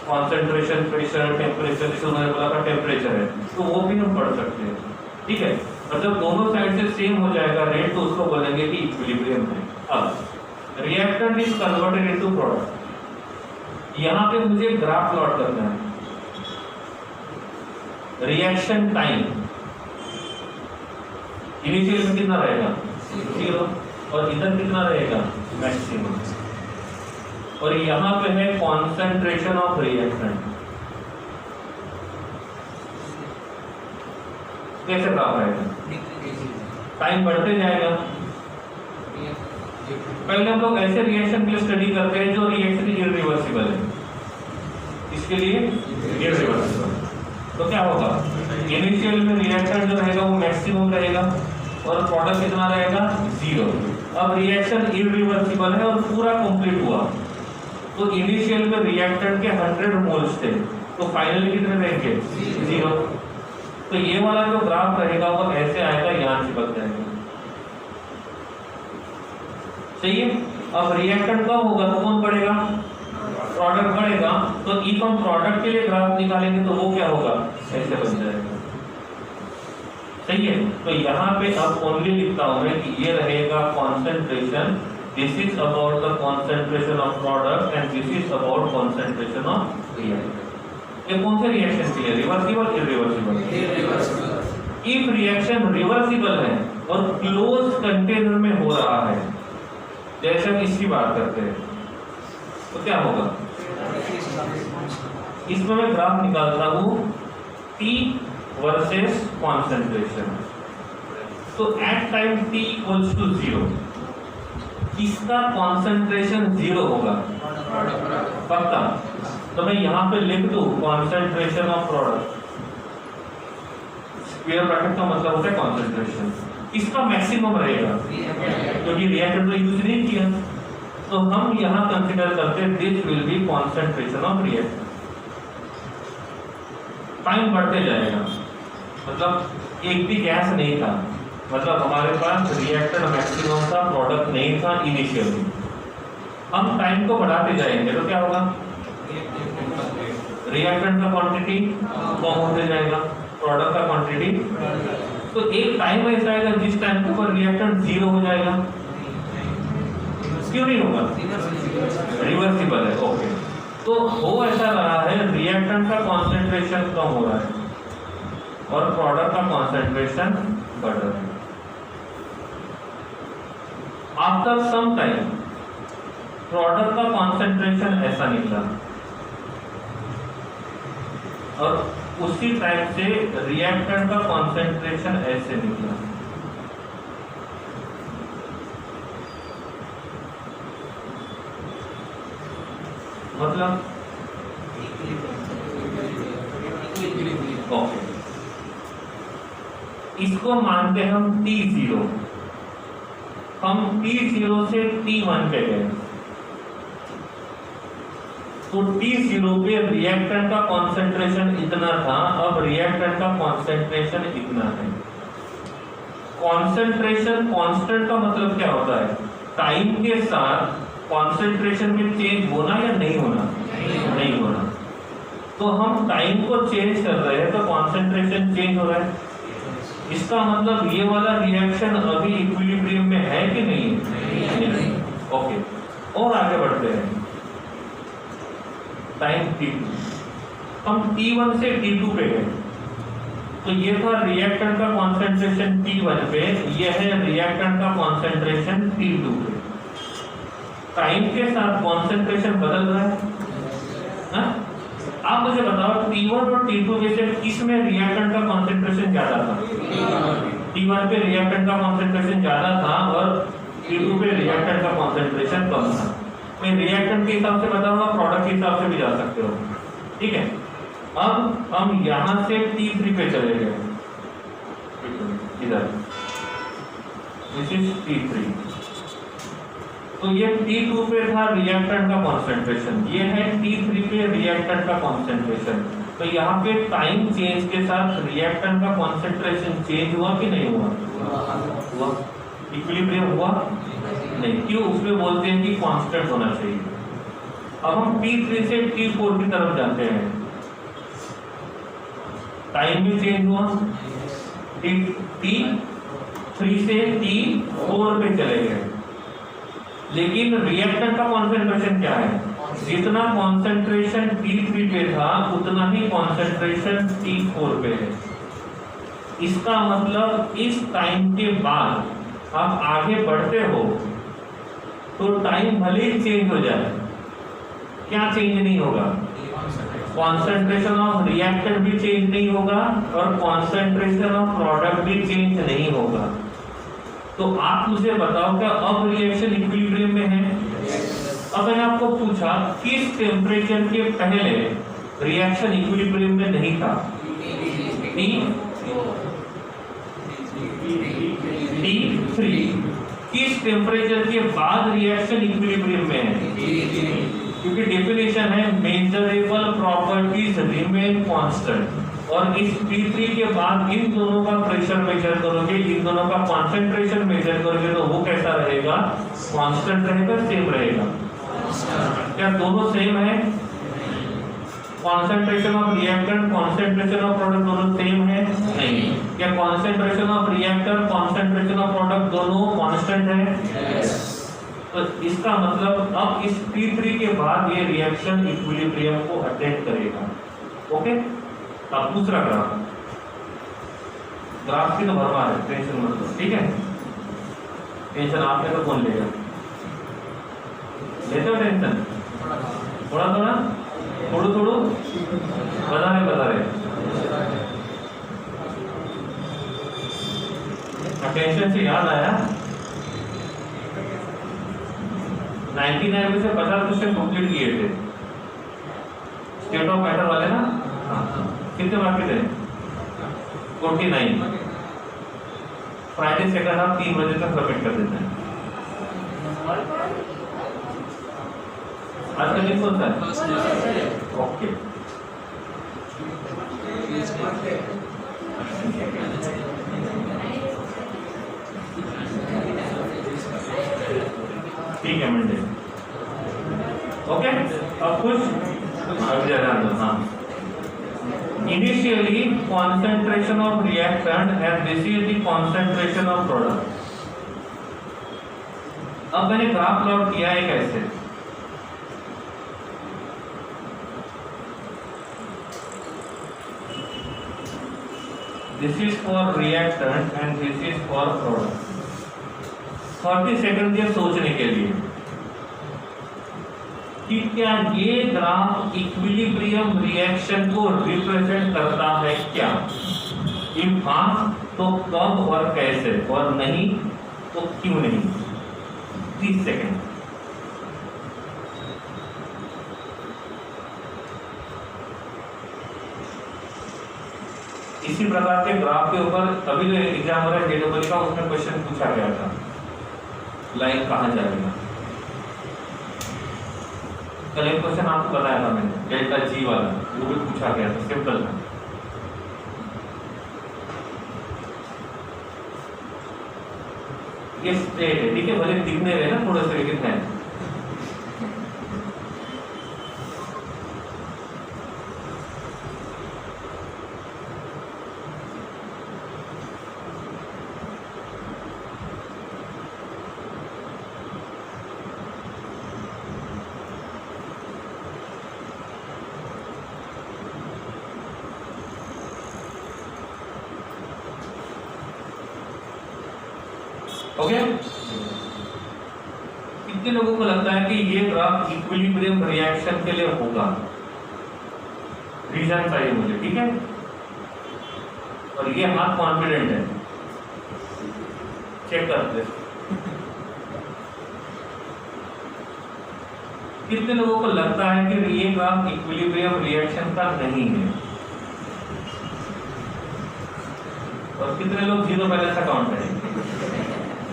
कॉन्सेंट्रेशन, प्रेशर, टेम्परेचर, जैसे उन्होंने बोला था टेम्परेचर है, तो वो भी हम पढ़ सकते हैं। ठीक है, और जब दोनों साइड से सेम हो जाएगा रेट तो उसको बोलेंगे कि इक्विलिब्रियम है। अब reactant is converted into product. यहाँ पे मुझे ग्राफ प्लॉट करना है। रिएक्शन टाइम इनिशियल में कितना रहेगा 0, और इधर कितना रहेगा मैक्सिमम, और यहाँ पे है कॉन्सेंट्रेशन ऑफ रिएक्टेंट। कैसे ग्राफ आएगा? टाइम बढ़ते जाएगा। पहले हम लोग ऐसे रिएक्शन के लिए स्टडी करते हैं जो रिएक्शन इरिवर्सिबल है, इसके लिए इरिवर्सिबल। तो क्या होगा, इनिशियल में रिएक्शन जो रहेगा वो मैक्सिमम रहेगा और प्रोडक्ट कितना रहेगा 0। अब रिएक्शन इरिवर्सिबल है और पूरा कंप्लीट हुआ, तो इनिशियल में रिएक्टेंट के 100 मोल्स थे, तो फाइनली कितने रहेंगे 0। तो ये वाला जो ग्राफ रहेगा वो ऐसे आएगा, यहाँ चिपक जाएगा। सही है। अब रिएक्टेंट कम होगा तो कौन बढ़ेगा, प्रोडक्ट बढ़ेगा। तो इफ हम प्रोडक्ट के लिए ग्राफ निकालेंगे तो वो क्या होगा, ऐसे बन जाएगा। सही है। तो यहाँ पे अब ओनली लिखता हूं मैं कि ये रहेगा concentration, this is about the concentration of product and this is about concentration of reactant. ये कौन से रिएक्शन के लिए, reversible irreversible. If reaction reversible है और क्लोज कंटेनर में हो रहा है, जैसे हम इसकी बात करते हैं, तो क्या होगा, इसमें मैं ग्राफ निकालता हूं T वर्सेस कॉन्सेंट्रेशन। तो at time T equals to 0 इसका कॉन्सेंट्रेशन 0 होगा पक्का। तो मैं यहाँ पे लिख दूं concentration of product, square bracket का मतलब होता है कॉन्सेंट्रेशन, इसका मैक्सिमम रहेगा क्योंकि रिएक्टेंट तो यूज नहीं किया। तो हम यहाँ कंसीडर करते हैं this will be concentration of reactant. Time बढ़ते जाएगा, मतलब एक भी गैस नहीं था, मतलब हमारे पास रिएक्टेंट मैक्सिमम था, प्रोडक्ट नहीं था इनिशियली। हम टाइम को बढ़ाते जाएंगे तो क्या होगा, रिएक्टेंट का क्वांटिटी कम होते जाएगा, प्रोडक्ट का क्वांटिटी। तो एक टाइम ऐसा आएगा जिस टाइम के ऊपर रिएक्टेंट 0 हो जाएगा। क्यों नहीं होगा, रिवर्सिबल है। ओके, तो हो ऐसा रहा है, रिएक्टेंट का कॉन्सेंट्रेशन कम हो रहा है और प्रोडक्ट का कॉन्सेंट्रेशन बढ़ रहा है। आफ्टर सम टाइम प्रोडक्ट का कॉन्सेंट्रेशन ऐसा निकला और उसी टाइप से रिएक्टेंट का कॉन्सेंट्रेशन ऐसे निकला। मतलब ओके, इसको मानते हैं हम T0। हम T0 से T1 पे गए, तो T0 पे रिएक्टेंट का कॉन्सेंट्रेशन इतना था, अब रिएक्टेंट का कॉन्सेंट्रेशन इतना है। कॉन्सेंट्रेशन कांस्टेंट का मतलब क्या होता है, टाइम के साथ कॉन्सेंट्रेशन में चेंज होना या नहीं होना, नहीं होना। तो हम टाइम को चेंज कर रहे हैं तो कॉन्सेंट्रेशन चेंज हो रहा है। इसका मतलब ये वाला रिएक्शन अभी इक्विलिब्रियम में है कि नहीं है? ओके, और आगे बढ़ते हैं। टाइम T2, हम T1 से T2 पे गए, तो ये था रिएक्टेंट का कॉन्सेंट्रेशन T1 पे, ये है रिएक्टेंट का कॉन्सेंट्रेशन T2 पे। टाइम के साथ कॉन्सेंट्रेशन बदल रहा है ना? आप मुझे बताओ T1 और T2 में से किसमें रिएक्टेंट का कॉन्सेंट्रेशन ज्यादा था? T1 पे रिएक्टेंट का कॉन्सेंट्रेशन ज्यादा था और T2 पे रिएक्टेंट का कॉन्सेंट्रेशन कम था। मैं रिएक्टेंट के हिसाब से बताऊंगा, प्रोडक्ट के हिसाब से भी जा सकते हो। ठीक है, अब हम यहां से T3 पे चले गए, इधर दिस इज T3। तो ये T2 पे था रिएक्टेंट का कॉन्सेंट्रेशन, ये है T3 पे रिएक्टेंट का कॉन्सेंट्रेशन। तो यहाँ पे टाइम चेंज के साथ रिएक्टेंट का कॉन्सेंट्रेशन चेंज हुआ कि नहीं हुआ? हुआ। इक्विलिब्रियम हुआ नहीं, क्यों? उसमें बोलते हैं कि कांस्टेंट होना चाहिए। अब हम T3 से T4 की तरफ जाते हैं। टाइम भी चेंज हुआ, T3 से T4 पे चले गए, लेकिन रिएक्टेंट का कॉन्सेंट्रेशन क्या है? जितना कॉन्सेंट्रेशन T3 पे था उतना ही कॉन्सेंट्रेशन T4 पे है। इसका मतलब इस टाइम के बाद आप आगे बढ़ते हो तो टाइम भले ही चेंज हो जाए, क्या चेंज नहीं होगा? कॉन्सेंट्रेशन ऑफ रिएक्टेंट भी चेंज नहीं होगा और कॉन्सेंट्रेशन ऑफ प्रोडक्ट भी चेंज नहीं होगा। तो आप मुझे बताओ, क्या अब रिएक्शन इक्विलिब्रियम में है? अब मैंने आपको पूछा किस टेम्परेचर के पहले रिएक्शन इक्विलिब्रियम में नहीं था? T3। किस टेम्परेचर के बाद रिएक्शन इक्विलिब्रियम में है? क्योंकि डेफिनेशन है मेजरेबल प्रॉपर्टीज रिमेन कांस्टेंट, और इस T3 के बाद इन दोनों का प्रेशर मेजर करोगे, इन दोनों का कॉन्सेंट्रेशन मेजर करोगे तो वो कैसा रहेगा? कांस्टेंट रहेगा, सेम रहेगा। क्या दोनों सेम है? Concentration of reactant, concentration of product दोनों सेम है? नहीं। क्या concentration of reactor, concentration of product दोनों कांस्टेंट है? तो इसका मतलब अब इस T3 के बाद ये रिएक्शन इक्विलिब्रियम को अटेंड करेगा। ओके, अब दूसरा ग्राफ की तो भरवा है, टेंशन मत लो, ठीक है? टेंशन आपने तो कौन लेगा? लेते हो टेंशन? थोड़ा थोड़ा बता रहे टेंशन से याद आया, 99 में से 50 क्वेश्चन कंप्लीट किए थे स्टेट ऑफ मैटर वाले ना। कितने बाकी थे? 49। फ्राइडे सेकंड हाफ 3 बजे तक सबमिट कर देते हैं। आज का दिन कौन सा है? ओके, ठीक है मंडे। ओके, अब कुछ हाँ, initially concentration of reactant and this is the concentration of product। अब मैंने ग्राफ प्लॉट किया है कैसे? This is for reactant and this is for product। 30 second दिए सोचने के लिए कि क्या ये ग्राफ इक्विलिब्रियम रिएक्शन को रिप्रेजेंट करता है क्या? इफ हाँ तो कब और कैसे, और नहीं तो क्यों नहीं? 30 सेकंड। इसी प्रकार के ग्राफ के ऊपर अभी जो एग्जाम हो रहा है जेडब्ल्यू का, उसमें क्वेश्चन पूछा गया था लाइन कहाँ जाएगा। कल एक क्वेश्चन आपको बताया था मैंने, डेल्टा जी वाला, वो भी पूछा गया था, सिंपल था। ये स्टेट है, ठीक है, भले दिखने रहे ना थोड़े से, लेकिन है। ओके, कितने लोगों को लगता है कि ये ग्राफ इक्विलिब्रियम रिएक्शन के लिए होगा? रीजन चाहिए मुझे, ठीक है? और ये हाथ कॉन्फिडेंट है, चेक करते। कितने लोगों को लगता है कि ये ग्राफ इक्विलिब्रियम रिएक्शन का नहीं है? और कितने लोग जीरो बैलेंस अकाउंट करेंगे?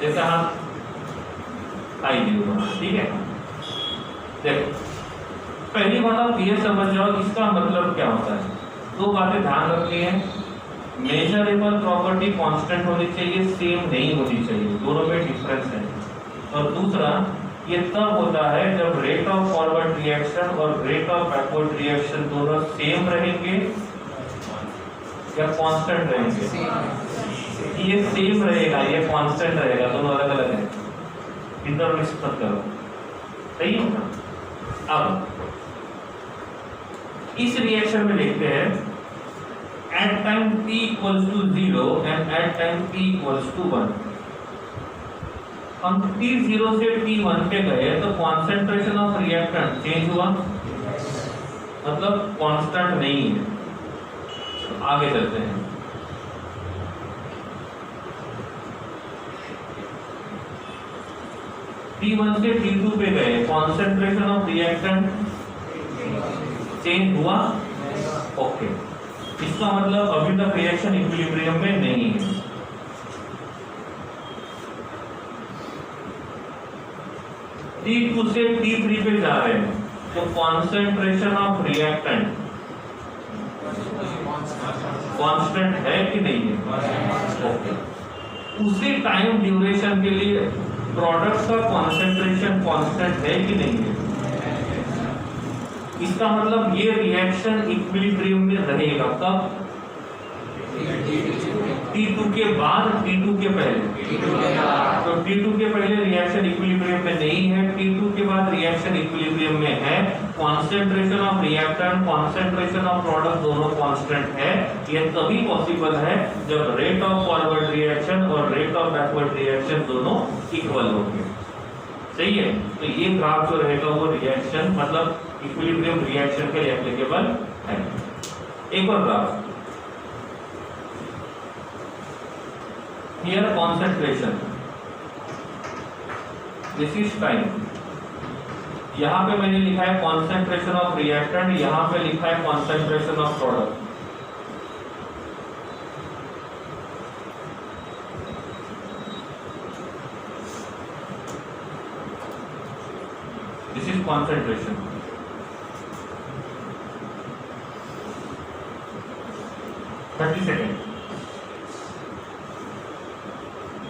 जैसे हाथ आई होगा, ठीक है? देखो, पहली बात आप ये समझ जाओ इसका मतलब क्या होता है। दो बातें ध्यान रखनी है, मेजरेबल प्रॉपर्टी कांस्टेंट होनी चाहिए, सेम नहीं होनी चाहिए, दोनों में डिफरेंस है। और दूसरा, ये तब होता है जब रेट ऑफ फॉरवर्ड रिएक्शन और रेट ऑफ बैकवर्ड रिएक्शन दोनों सेम रहेंगे या कांस्टेंट रहेंगे। ये सेम रहेगा, ये कांस्टेंट रहेगा, दोनों अलग अलग है, इंटरमिक्स मत करो, सही है ना। अब इस रिएक्शन में देखते हैं at time t equals to 0 and at time t equals to 1। हम t0 से t1 पे गए तो कॉन्सेंट्रेशन ऑफ रिएक्टेंट चेंज हुआ, मतलब कांस्टेंट नहीं है। तो आगे चलते हैं, t1 से t2 पे गए, कॉन्सेंट्रेशन ऑफ रिएक्टेंट चेंज हुआ, ओके। इसका मतलब अभी तक रिएक्शन इक्विलिब्रियम में नहीं है। T2 से T3 पे जा रहे हैं तो कॉन्सेंट्रेशन ऑफ रिएक्टेंट कांस्टेंट है कि नहीं है, ओके। उसी टाइम ड्यूरेशन के लिए प्रोडक्ट का कॉन्सेंट्रेशन कांस्टेंट है कि नहीं है। इसका मतलब ये रिएक्शन इक्विलिब्रियम में रहेगा कब, T2 के बाद, T2 के पहले। तो T2 के पहले रिएक्शन इक्विलिब्रियम में नहीं है, T2 के बाद रिएक्शन इक्विलिब्रियम में है। Concentration of reactant, concentration of product दोनों कांस्टेंट है। ये तभी पॉसिबल है जब रेट ऑफ फॉरवर्ड रिएक्शन और रेट ऑफ बैकवर्ड रिएक्शन दोनों इक्वल होंगे, सही है। तो ये ग्राफ जो रहेगा वो रिएक्शन मतलब इक्विलिब्रियम रिएक्शन के लिए एप्लीकेबल है। एक और graph, here concentration, this is time. यहां पे मैंने लिखा है कॉन्सेंट्रेशन ऑफ रिएक्टेंट, यहां पे लिखा है concentration of product. This is concentration. Second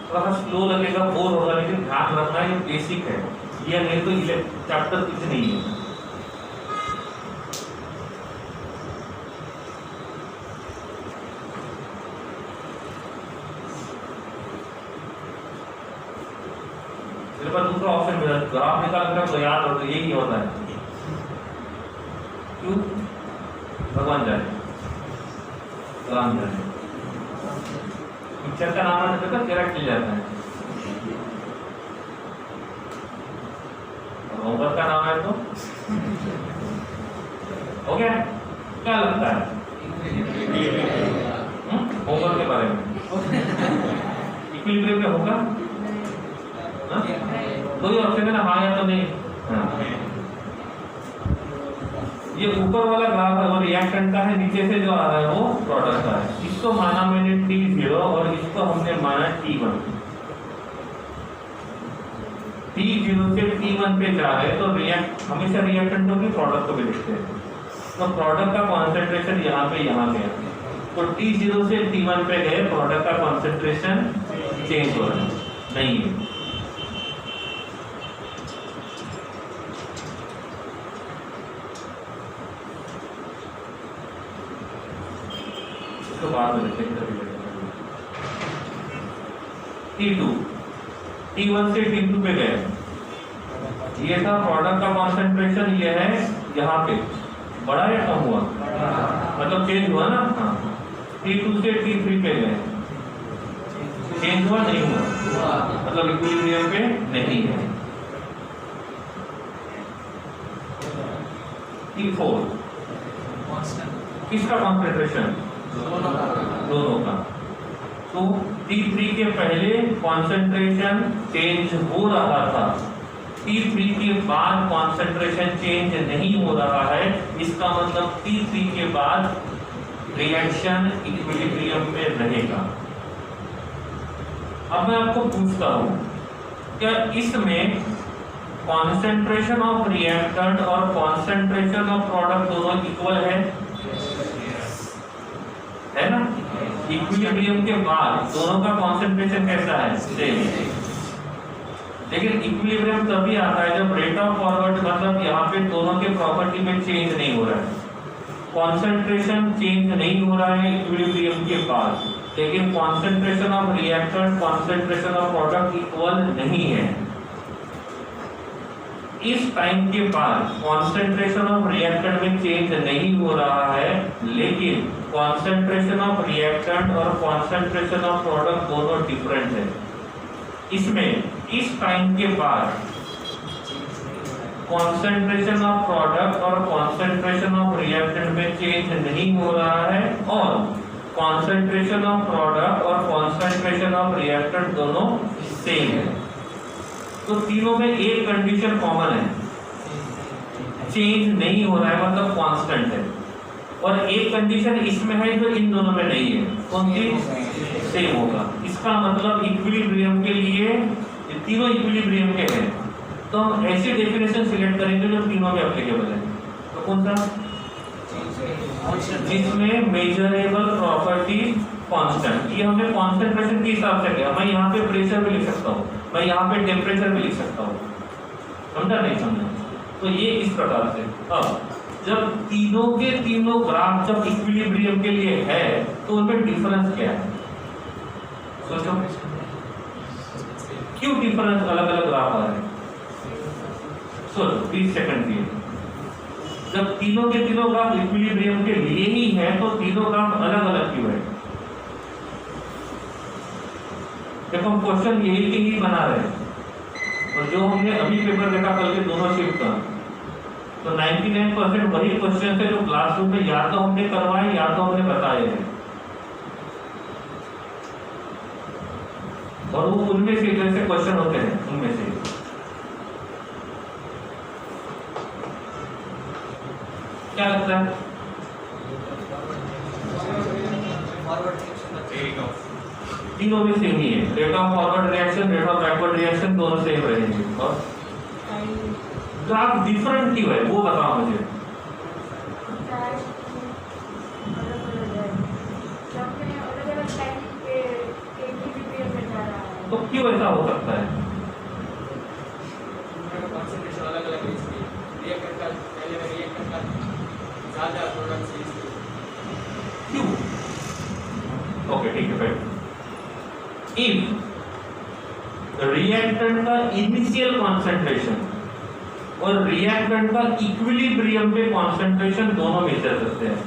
थोड़ा स्लो लगेगा, बोर होगा, लेकिन ध्यान रखना ये बेसिक है, ये नहीं तो चैप्टर कुछ नहीं है। मेरे पास दूसरा ऑप्शन मिला, ग्राफ निकाल कर तो याद हो, तो यही होता है। क्यों? भगवान जाने, राम जाने। पिक्चर का नाम आने तक तेरा खिल जाता है, होमवर्क का नाम है तो हो गया। क्या लगता है होमवर्क के बारे में? इक्विलिब्रियम में होगा, दो ही ऑप्शन है ना, हाँ या तो नहीं। हाँ। ये ऊपर वाला ग्राफ है वो रिएक्टेंट का है, नीचे से जो आ रहा है वो प्रोडक्ट का है। इसको माना मैंने T0 और इसको हमने माना T1। T0 से T1 पे जा रहे हैं तो हमेशा रिएक्टेंट को भी प्रोडक्ट को भी लिखते हैं। तो प्रोडक्ट का कॉन्सेंट्रेशन यहाँ पे है। तो T0 से T1 पे गए, प्रोडक्ट का कॉन्सेंट्रेशन चेंज हो रहा है, नहीं है। तो बाद में T2, T1 से T2 पे गए, ये था प्रोडक्ट का कॉन्सेंट्रेशन, ये है यहाँ पे, बड़ा या कम हुआ, मतलब चेंज हुआ ना। हाँ। T2 से T3 पे गए, चेंज हुआ नहीं हुआ, मतलब इक्विलिब्रियम पे नहीं है। T4 किसका कॉन्सेंट्रेशन? दोनों का। तो T3 के पहले कॉन्सेंट्रेशन चेंज हो रहा था, T3 के बाद कॉन्सेंट्रेशन चेंज नहीं हो रहा है। इसका मतलब T3 के बाद रिएक्शन इक्विलिब्रियम में रहेगा। अब मैं आपको पूछता हूं, क्या इसमें कॉन्सेंट्रेशन ऑफ रिएक्टेंट और कॉन्सेंट्रेशन ऑफ प्रोडक्ट दोनों इक्वल है ना? इक्विलिब्रियम के बाद दोनों का कॉन्सेंट्रेशन कैसा है? सेम। लेकिन इक्विलिब्रियम तभी आता है जब रेट ऑफ फॉरवर्ड मतलब यहाँ पे दोनों के प्रॉपर्टी में चेंज नहीं हो रहा है, कॉन्सेंट्रेशन चेंज नहीं हो रहा है इक्विलिब्रियम के पास, लेकिन concentration of reactant concentration of product equal नहीं है। इस टाइम के बाद कॉन्सेंट्रेशन ऑफ रिएक्टेंट में चेंज नहीं हो रहा है, लेकिन कॉन्सेंट्रेशन ऑफ रिएक्टेंट और कॉन्सेंट्रेशन ऑफ प्रोडक्ट दोनों डिफरेंट है। इसमें इस टाइम के बाद कॉन्सेंट्रेशन ऑफ प्रोडक्ट और कॉन्सेंट्रेशन ऑफ रिएक्टेंट में चेंज नहीं हो रहा है और कॉन्सेंट्रेशन ऑफ प्रोडक्ट और कॉन्सेंट्रेशन ऑफ रिएक्टेंट दोनों सेम है। तो तीनों में एक कंडीशन कॉमन है, चेंज नहीं हो रहा है मतलब कांस्टेंट है, और एक कंडीशन इसमें है जो इन दोनों में नहीं है, कौन सी? सेम होगा। इसका मतलब इक्विलिब्रियम के लिए तीनों इक्विलिब्रियम के हैं, तो हम ऐसी डेफिनेशन सिलेक्ट करेंगे जो तीनों में एप्लीकेबल है। तो कौन सा? जिसमें मेजरेबल प्रॉपर्टी कांस्टेंट। ये हमने कॉन्सेंट्रेशन के हिसाब से किया, मैं यहाँ पे प्रेशर भी लिख सकता हूँ, मैं यहाँ पे टेम्परेचर भी लिख सकता हूँ, समझा नहीं समझा? तो ये इस प्रकार से। अब जब तीनों के तीनों ग्राफ जब इक्विलिब्रियम के लिए है तो उनमें डिफरेंस क्या है? सोचो, क्यों डिफरेंस अलग अलग ग्राफ आ रहे हैं? सोचो 20 सेकंड दिए। जब तीनों के तीनों ग्राफ इक्विलिब्रियम के लिए ही है तो तीनों ग्राफ अलग अलग क्यों है? देखो हम क्वेश्चन यही के ही बना रहे हैं, और जो हमने अभी पेपर देखा कल के दोनों शिफ्ट का, तो 99% वही क्वेश्चन है जो क्लासरूम में या तो हमने करवाए या तो हमने बताए हैं, और वो उनमें से जैसे क्वेश्चन होते हैं उनमें से। क्या लगता है? तीनों में सेम ही है, rate of forward reaction rate of backward reaction दोनों सेम रहेंगे, और ग्राफ डिफरेंट क्यों है वो बताओ मुझे। तो क्यों ऐसा हो सकता है? कॉन्सेंट्रेशन अलग अलग है, इसलिए रिएक्टेंट का पहले में रिएक्टेंट का ज्यादा प्रोडक्ट से इसलिए। क्यों? ओके ठीक है फिर। इफ रिएक्टेंट का इनिशियल कॉन्सेंट्रेशन और रिएक्टेंट का इक्विलिब्रियम पे कॉन्सेंट्रेशन दोनों मेजर करते हैं,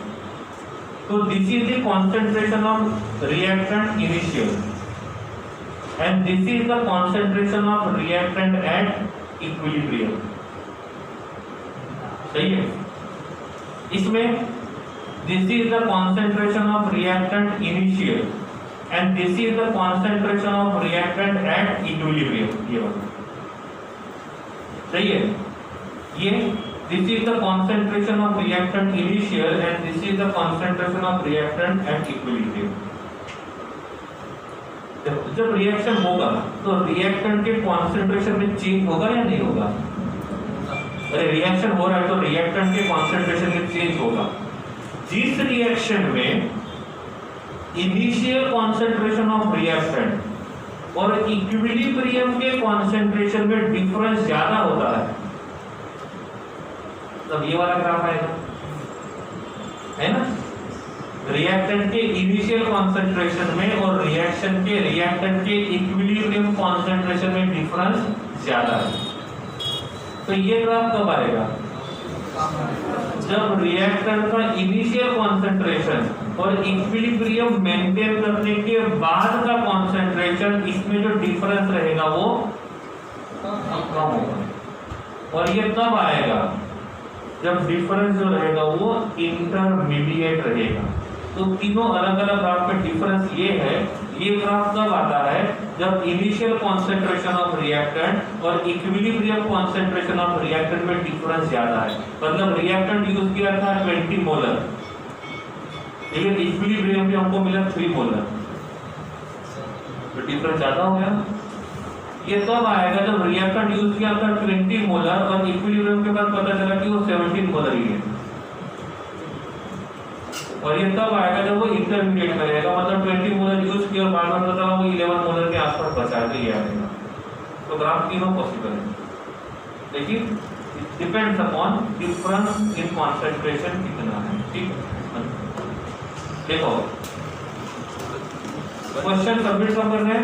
तो this is the concentration of reactant initial and this is the concentration of reactant at equilibrium। सही है? इसमें this is the concentration of reactant initial and this is the concentration of reactant at equilibrium। ये बात सही है? ये this is the concentration of reactant initial and this is the concentration of reactant at equilibrium। जब reaction होगा तो reactant के concentration में चेंज होगा या नहीं होगा? अरे रिएक्शन हो रहा है तो रिएक्टेंट के कॉन्सेंट्रेशन में चेंज होगा। जिस रिएक्शन में इनिशियल कॉन्सेंट्रेशन ऑफ रिएक्टेंट और इक्विलिब्रियम के कॉन्सेंट्रेशन में डिफरेंस ज्यादा होता है, तब ये वाला ग्राफ आएगा, है ना? रिएक्टेंट के इनिशियल कॉन्सेंट्रेशन में और रिएक्टेंट के इक्विलिब्रियम कॉन्सेंट्रेशन में डिफरेंस ज्यादा है। तो ये ग्राफ कब आएगा? जब रिएक्टेंट का इनिशियल कॉन्सेंट्रेशन और इक्विलिब्रियम मेंटेन करने के बाद का कॉन्सेंट्रेशन, इसमें जो डिफरेंस रहेगा वो कम होगा। और ये कब आएगा? जब डिफरेंस जो रहेगा वो इंटरमीडिएट रहेगा। तो तीनों अलग अलग ग्राफ में डिफरेंस ये है। ये ग्राफ कब आता है? जब इनिशियल कॉन्सेंट्रेशन ऑफ रिएक्टेंट और इक्विलिब्रियम कॉन्सेंट्रेशन ऑफ रिएक्टेंट में डिफरेंस ज्यादा है। मतलब रिएक्टेंट यूज किया था 20 मोलर, लेकिन इक्विलिब्रियम में हमको मिला 3 मोलर, तो डिफरेंस ज्यादा हो गया। ये तब आएगा जब रिएक्टेंट यूज किया था 20 मोलर और इक्विलिब्रियम के बाद पता चला कि वो 17 मोलर ही है। और ये तब आएगा जब वो इंटरमीडिएट में रहेगा, मतलब 20 मोलर यूज किया और बाद में पता वो 11 मोलर के आसपास बचा के ही आएगा। तो ग्राफ तीनों पॉसिबल है, लेकिन depends upon difference in concentration कितना है। ठीक है, देखो क्वेश्चन सबमिट कब करना है,